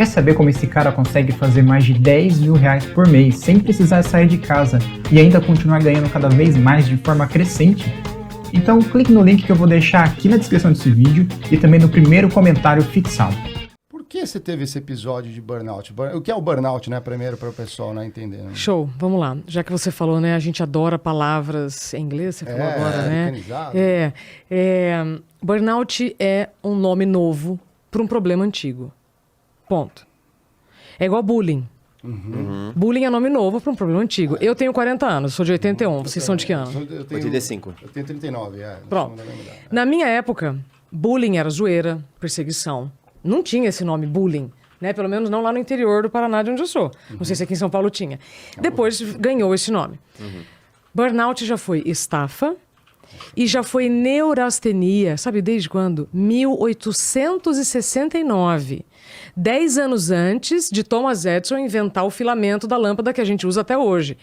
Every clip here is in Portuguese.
Quer saber como esse cara consegue fazer mais de 10 mil reais por mês sem precisar sair de casa e ainda continuar ganhando cada vez mais de forma crescente? Então clique no link que eu vou deixar aqui na descrição desse vídeo e também no primeiro comentário fixado. Por que você teve esse episódio de burnout? O que é o burnout, né? Primeiro, para o pessoal não entender. Né? Show, vamos lá. Já que você falou, né? A gente adora palavras em inglês, você falou agora, né? Burnout é um nome novo para um problema antigo. Ponto. É igual bullying. Bullying é nome novo para um problema antigo. Eu tenho 40 anos, sou de 81. Vocês são de que ano? Eu tenho 85. Eu tenho 39, Pronto. Na minha época, bullying era zoeira, perseguição. Não tinha esse nome, bullying. Né? Pelo menos não lá no interior do Paraná, de onde eu sou. Não sei se aqui em São Paulo tinha. Depois ganhou esse nome. Burnout já foi estafa e já foi neurastenia. Sabe desde quando? 1869. 10 anos antes de Thomas Edison inventar o filamento da lâmpada que a gente usa até hoje.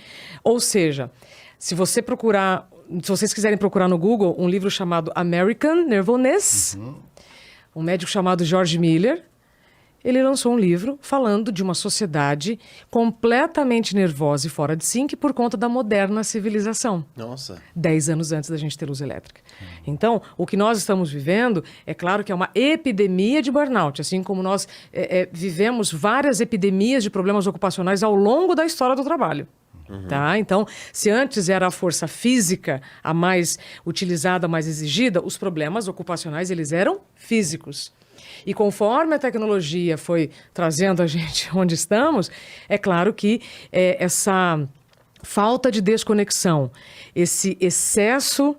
Ou seja, se vocês quiserem procurar no Google um livro chamado American Nervousness, um médico chamado George Miller, ele lançou um livro falando de uma sociedade completamente nervosa e fora de si por conta da moderna civilização. Nossa. 10 anos antes da gente ter luz elétrica. Então, o que nós estamos vivendo, é claro que é uma epidemia de burnout, assim como nós vivemos várias epidemias de problemas ocupacionais ao longo da história do trabalho. Tá? Então, se antes era a força física a mais utilizada, a mais exigida, os problemas ocupacionais eles eram físicos. E conforme a tecnologia foi trazendo a gente onde estamos, é claro que essa falta de desconexão, esse excesso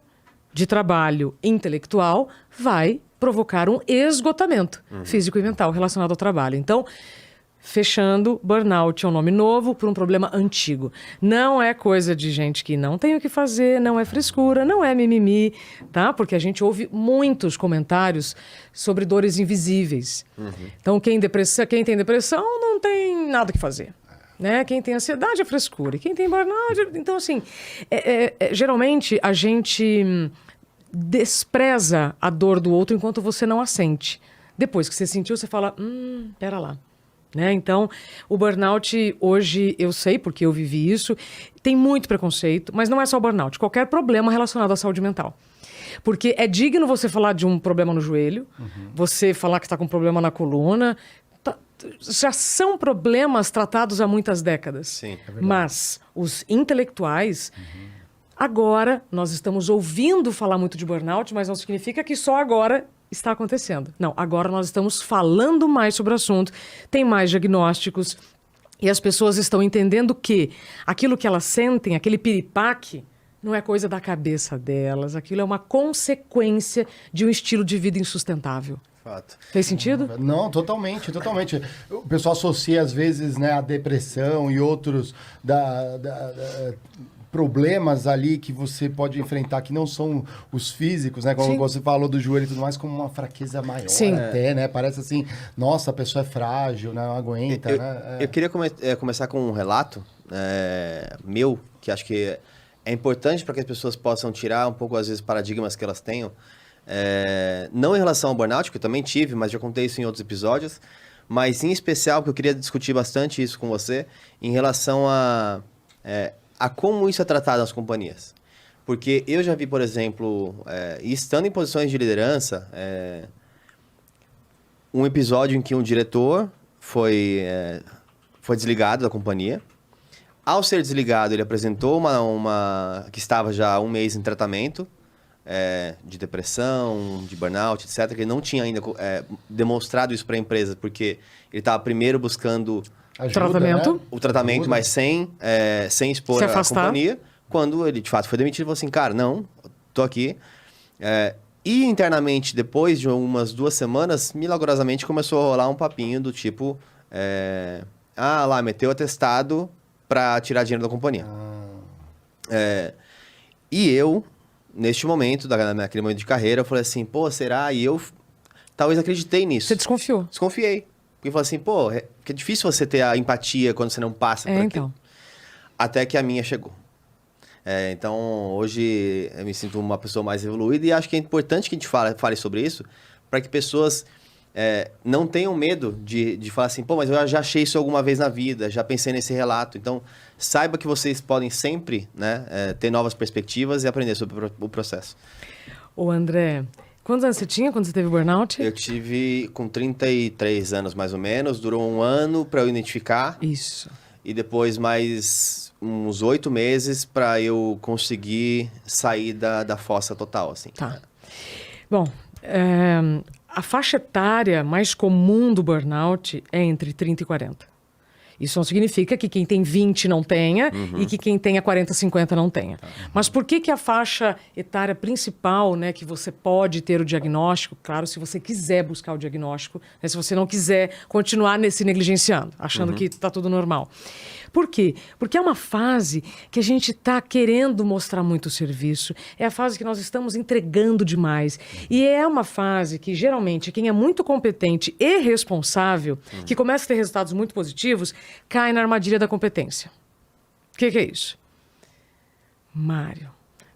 de trabalho intelectual vai provocar um esgotamento físico e mental relacionado ao trabalho. Então, fechando, burnout é um nome novo para um problema antigo. Não é coisa de gente que não tem o que fazer, não é frescura, não é mimimi, tá? Porque a gente ouve muitos comentários sobre dores invisíveis. Então, quem tem depressão não tem nada o que fazer. Né? Quem tem ansiedade é frescura. E quem tem burnout... Então, assim, geralmente a gente despreza a dor do outro enquanto você não a sente. Depois que você sentiu, você fala, pera lá. Né? Então, o burnout, hoje, eu sei, porque eu vivi isso, tem muito preconceito, mas não é só o burnout, qualquer problema relacionado à saúde mental. Porque é digno você falar de um problema no joelho, você falar que está com um problema na coluna, já são problemas tratados há muitas décadas. Sim, é verdade. Mas os intelectuais... Agora, nós estamos ouvindo falar muito de burnout, mas não significa que só agora está acontecendo. Não, agora nós estamos falando mais sobre o assunto, tem mais diagnósticos e as pessoas estão entendendo que aquilo que elas sentem, aquele piripaque, não é coisa da cabeça delas, aquilo é uma consequência de um estilo de vida insustentável. Fato. Fez sentido? Não, totalmente, totalmente. O pessoal associa às vezes, né, a depressão e outros problemas ali que você pode enfrentar que não são os físicos, né? Como você falou do joelho e tudo mais, como uma fraqueza maior até, né? Parece assim, nossa, a pessoa é frágil, né? Não aguenta, né? Eu queria começar com um relato meu, que acho que é importante para que as pessoas possam tirar um pouco, às vezes, paradigmas que elas tenham. Não em relação ao burnout, que eu também tive, mas já contei isso em outros episódios, mas em especial, que eu queria discutir bastante isso com você, em relação a como isso é tratado nas companhias. Porque eu já vi, por exemplo, estando em posições de liderança, um episódio em que um diretor foi desligado da companhia. Ao ser desligado, ele apresentou uma que estava já há um mês em tratamento de depressão, de burnout, etc., que ele não tinha ainda demonstrado isso para a empresa, porque ele estava primeiro buscando... Ajuda, né? O tratamento, mas sem expor a companhia. Quando ele, de fato, foi demitido, ele falou assim, cara, não, tô aqui. E internamente, depois de umas 2 semanas, milagrosamente começou a rolar um papinho do tipo... lá, meteu atestado para tirar dinheiro da companhia. E eu, neste momento, naquele momento de carreira, eu falei assim, pô, será? E eu talvez acreditei nisso. Você desconfiou? Desconfiei. Porque eu falei assim, pô, que é difícil você ter a empatia quando você não passa por aquilo. Então. Até que a minha chegou. Então, hoje eu me sinto uma pessoa mais evoluída e acho que é importante que a gente fale sobre isso para que pessoas não tenham medo de falar assim, pô, mas eu já achei isso alguma vez na vida, já pensei nesse relato. Então, saiba que vocês podem sempre, né, ter novas perspectivas e aprender sobre o processo. Ô, André, quantos anos você tinha quando você teve burnout? Eu tive com 33 anos, mais ou menos. Durou 1 ano para eu identificar. Isso. E depois mais uns 8 meses para eu conseguir sair da fossa total, assim. Tá. Bom, a faixa etária mais comum do burnout é entre 30 e 40. Isso não significa que quem tem 20 não tenha e que quem tenha 40, 50 não tenha. Mas por que a faixa etária principal, né, que você pode ter o diagnóstico, claro, se você quiser buscar o diagnóstico, né, se você não quiser continuar se negligenciando, achando que está tudo normal. Por quê? Porque é uma fase que a gente está querendo mostrar muito serviço, é a fase que nós estamos entregando demais. E é uma fase que, geralmente, quem é muito competente e responsável, que começa a ter resultados muito positivos, cai na armadilha da competência. O que é isso? Mário,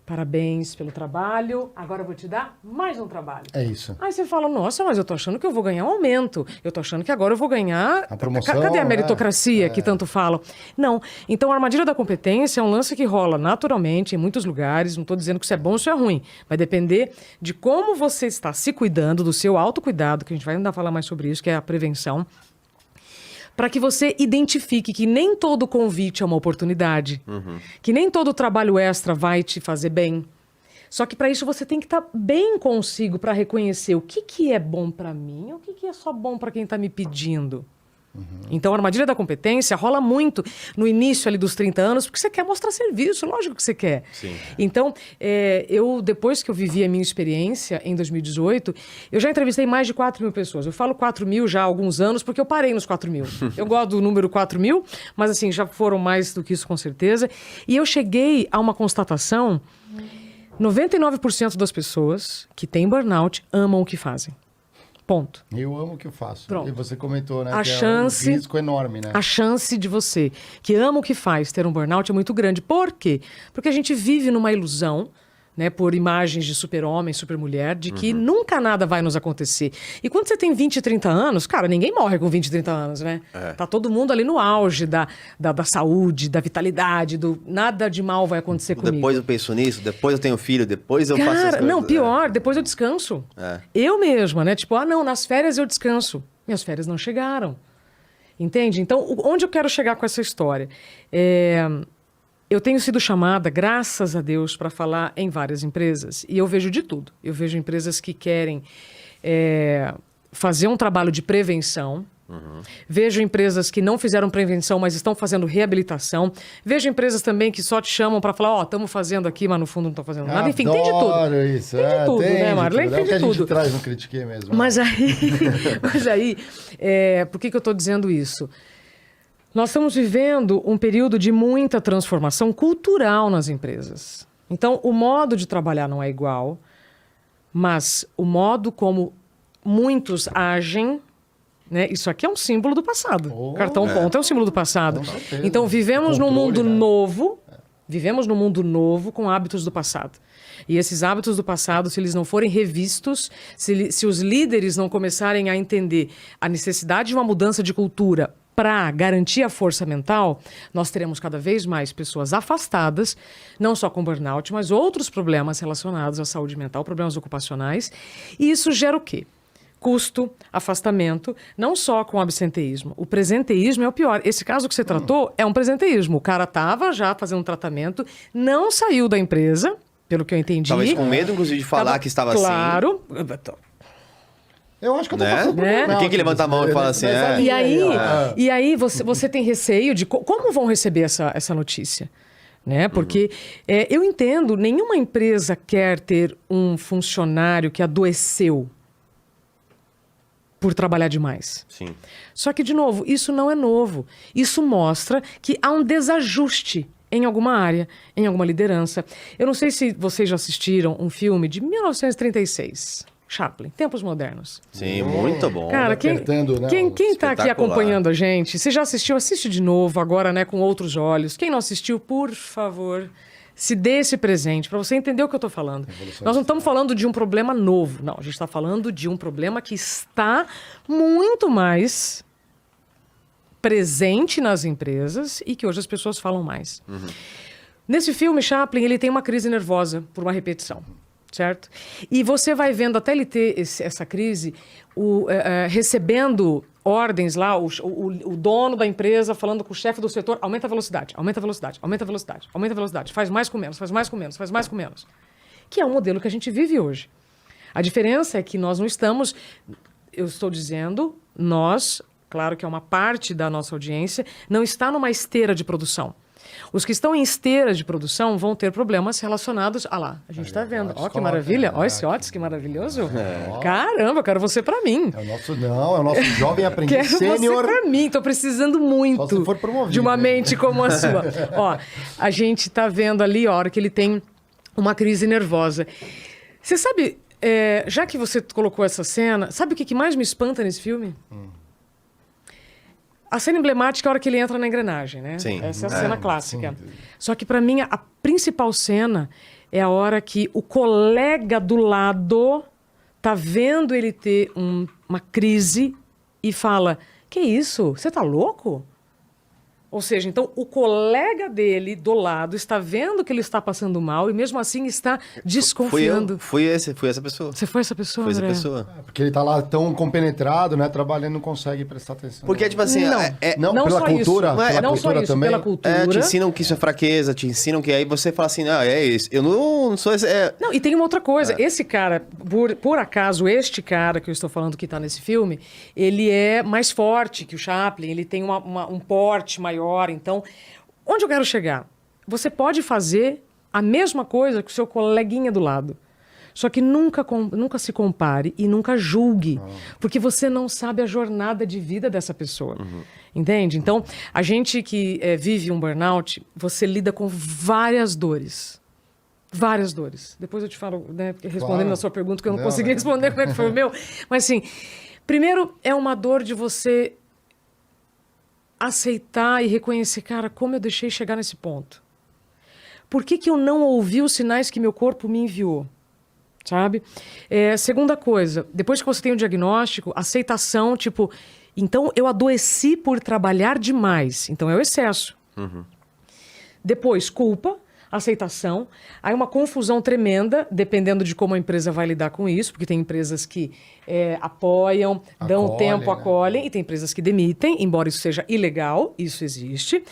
parabéns pelo trabalho, agora eu vou te dar mais um trabalho. É isso. Aí você fala, nossa, mas eu tô achando que eu vou ganhar um aumento. Eu tô achando que agora eu vou ganhar... A promoção, Cadê a meritocracia que tanto falam? Não. Então, a armadilha da competência é um lance que rola naturalmente em muitos lugares. Não estou dizendo que isso é bom ou isso é ruim. Vai depender de como você está se cuidando, do seu autocuidado, que a gente vai ainda falar mais sobre isso, que é a prevenção, para que você identifique que nem todo convite é uma oportunidade, que nem todo trabalho extra vai te fazer bem. Só que para isso você tem que estar bem consigo para reconhecer o que é bom para mim e o que é só bom para quem está me pedindo. Então, a armadilha da competência rola muito no início ali dos 30 anos, porque você quer mostrar serviço, lógico que você quer. Sim. Então, depois que eu vivi a minha experiência, em 2018, eu já entrevistei mais de 4.000 pessoas. Eu falo 4.000 já há alguns anos, porque eu parei nos 4.000. Eu gosto do número 4.000, mas assim, já foram mais do que isso com certeza. E eu cheguei a uma constatação, 99% das pessoas que têm burnout amam o que fazem. Ponto. Eu amo o que eu faço. Pronto. E você comentou, né? A que chance, é um risco enorme, né? A chance de você, que ama o que faz, ter um burnout é muito grande. Por quê? Porque a gente vive numa ilusão, né, por imagens de super-homem, super-mulher, de que nunca nada vai nos acontecer. E quando você tem 20, 30 anos, cara, ninguém morre com 20, 30 anos, né? Tá todo mundo ali no auge da saúde, da vitalidade, nada de mal vai acontecer comigo. Depois eu penso nisso, depois eu tenho filho, depois eu faço as coisas. Não, pior, depois eu descanso. Eu mesma, né? Tipo, não, nas férias eu descanso. Minhas férias não chegaram. Entende? Então, onde eu quero chegar com essa história? Eu tenho sido chamada, graças a Deus, para falar em várias empresas. E eu vejo de tudo. Eu vejo empresas que querem fazer um trabalho de prevenção. Vejo empresas que não fizeram prevenção, mas estão fazendo reabilitação. Vejo empresas também que só te chamam para falar, estamos fazendo aqui, mas no fundo não estão fazendo nada. Enfim, tem de tudo. Isso. Tem de tudo, né, Marlene? Tem de tudo. É o que a gente traz no Critiquei mesmo. Mas aí, por que eu estou dizendo isso? Nós estamos vivendo um período de muita transformação cultural nas empresas. Então, o modo de trabalhar não é igual, mas o modo como muitos agem, né? Isso aqui é um símbolo do passado. Cartão ponto é um símbolo do passado. Então, vivemos num mundo novo, vivemos num mundo novo com hábitos do passado. E esses hábitos do passado, se eles não forem revistos, se os líderes não começarem a entender a necessidade de uma mudança de cultura para garantir a força mental, nós teremos cada vez mais pessoas afastadas, não só com burnout, mas outros problemas relacionados à saúde mental, problemas ocupacionais. E isso gera o quê? Custo, afastamento, não só com absenteísmo. O presenteísmo é o pior. Esse caso que você tratou é um presenteísmo. O cara estava já fazendo um tratamento, não saiu da empresa, pelo que eu entendi. Talvez com medo, inclusive, de falar que estava claro, assim. Claro. Eu acho que eu tô Né? passando por um Quem que levanta a mão e fala assim, E aí você tem receio de como vão receber essa notícia, né? Porque eu entendo, nenhuma empresa quer ter um funcionário que adoeceu por trabalhar demais. Sim. Só que, de novo, isso não é novo. Isso mostra que há um desajuste em alguma área, em alguma liderança. Eu não sei se vocês já assistiram um filme de 1936. Chaplin, Tempos Modernos. Sim, muito bom. Cara, quem está aqui acompanhando a gente, você já assistiu, assiste de novo agora, né, com outros olhos. Quem não assistiu, por favor, se dê esse presente, para você entender o que eu estou falando. Nós não estamos falando de um problema novo, não. A gente está falando de um problema que está muito mais presente nas empresas e que hoje as pessoas falam mais. Nesse filme, Chaplin, ele tem uma crise nervosa por uma repetição, certo? E você vai vendo, até ele ter essa crise, recebendo ordens lá, o dono da empresa falando com o chefe do setor, aumenta a velocidade, aumenta a velocidade, aumenta a velocidade, aumenta a velocidade, faz mais com menos, faz mais com menos, faz mais com menos. Que é um modelo que a gente vive hoje. A diferença é que nós não estamos, eu estou dizendo, nós, claro que é uma parte da nossa audiência, não está numa esteira de produção. Os que estão em esteira de produção vão ter problemas relacionados... Ah lá, a gente está vendo. Ó, que maravilha. Ó, esse Otis, que maravilhoso. Caramba, eu quero você para mim. É o nosso jovem aprendiz sênior. Quero você para mim. Estou precisando muito Só se for promovido, de uma mente como a sua. Ó, a gente está vendo ali a hora que ele tem uma crise nervosa. Você sabe, já que você colocou essa cena, sabe o que mais me espanta nesse filme? A cena emblemática é a hora que ele entra na engrenagem, né? Sim. Essa é a cena clássica. Sim. Só que, para mim, a principal cena é a hora que o colega do lado tá vendo ele ter uma crise e fala: que isso? Você tá louco? Ou seja, então o colega dele do lado está vendo que ele está passando mal e mesmo assim está desconfiando. Fui essa pessoa. Você foi essa pessoa, Foi essa André? pessoa. Porque ele tá lá tão compenetrado, né? Trabalhando e não consegue prestar atenção. Porque, tipo assim, Não, Não pela só cultura, isso. pela Não cultura só isso, também. pela cultura. te ensinam que isso é fraqueza, te ensinam que aí você fala assim, é isso. Eu não sou esse. Não, e tem uma outra coisa. Esse cara, por acaso, este cara que eu estou falando que está nesse filme, ele é mais forte que o Chaplin, ele tem um porte maior. Então, onde eu quero chegar? Você pode fazer a mesma coisa que o seu coleguinha do lado. Só que nunca se compare e nunca julgue, porque você não sabe a jornada de vida dessa pessoa. Entende? Então, a gente que vive um burnout, você lida com várias dores. Várias dores. Depois eu te falo, né, respondendo a sua pergunta, que eu não consegui responder como é que foi o meu. Mas, assim, primeiro é uma dor de você aceitar e reconhecer, cara, como eu deixei chegar nesse ponto. Por que eu não ouvi os sinais que meu corpo me enviou? Sabe? Segunda coisa, depois que você tem o diagnóstico, aceitação, tipo, então eu adoeci por trabalhar demais. Então é o excesso. Depois, culpa, aceitação. Aí uma confusão tremenda, dependendo de como a empresa vai lidar com isso, porque tem empresas que apoiam, dão tempo, acolhem, e tem empresas que demitem, embora isso seja ilegal, isso existe.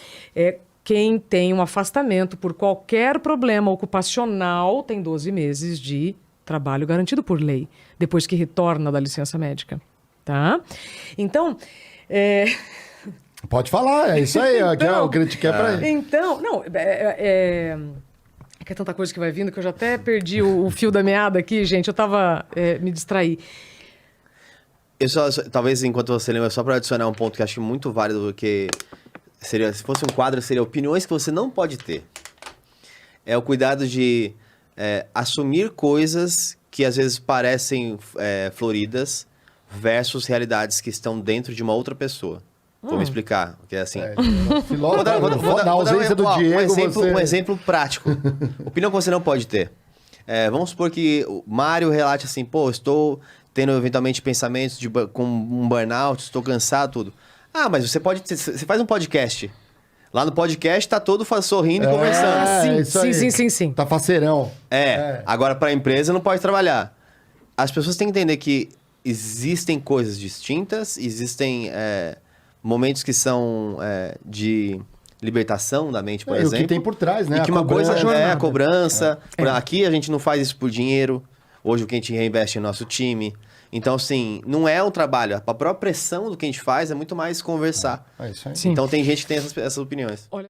Quem tem um afastamento por qualquer problema ocupacional tem 12 meses de trabalho garantido por lei, depois que retorna da licença médica. Tá? Então... Pode falar, é isso aí. Então, o que a gente quer pra ele. Então, não... É que é tanta coisa que vai vindo que eu já até perdi o fio da meada aqui, gente. Eu tava... me distraí. Talvez, enquanto você lembra, só para adicionar um ponto que eu acho muito válido, que seria, se fosse um quadro, seria opiniões que você não pode ter. É o cuidado de assumir coisas que às vezes parecem floridas versus realidades que estão dentro de uma outra pessoa. Vou me explicar, porque é assim... Vou dar na ausência do Diego, um exemplo prático. Opinião que você não pode ter. Vamos supor que o Mário relate assim, pô, estou tendo eventualmente pensamentos com um burnout, estou cansado, tudo. Ah, mas você faz um podcast. Lá no podcast tá todo sorrindo e conversando. Sim. Tá faceirão. Agora para a empresa não pode trabalhar. As pessoas têm que entender que existem coisas distintas, existem momentos que são de libertação da mente, por exemplo. E o que tem por trás, né? E que uma coisa é a cobrança. É. Aqui a gente não faz isso por dinheiro. Hoje o que a gente reinveste no nosso time. Então, assim, não é um trabalho. A própria pressão do que a gente faz é muito mais conversar. É isso aí. Sim. Então tem gente que tem essas opiniões. Olha...